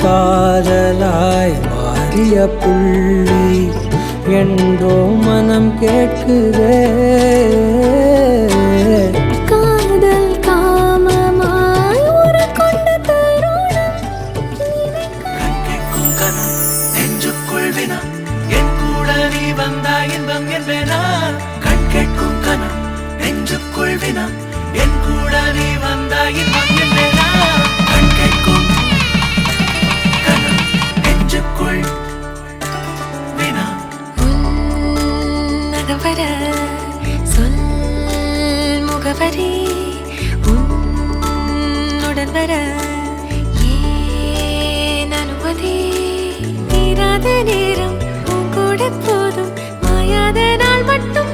காதலாய் மாறிய புள்ளி என்றோ மனம் கேட்குதே. காதல் காமமாய் உருக்கொண்ட தருணம் கேட்கும் கனம் நெஞ்சுக்குள் வினம் என் கூட நீ வந்தாய் இன்பம் என்பேனா. கண் கேட்கும் கனம் நெஞ்சுக்குள் வினம் என் கூட நீ வந்தாய் இன்பம் என்பேனா. கண் கேட்கும் கனம் நெஞ்சுக்குள் வினம். உன்னகவர சொல் முகவரி உன்னுடன் வர ஏன் அனுமதி. தீராத நேரம் உன் கூட போதும் மாயாத நாள் மட்டும்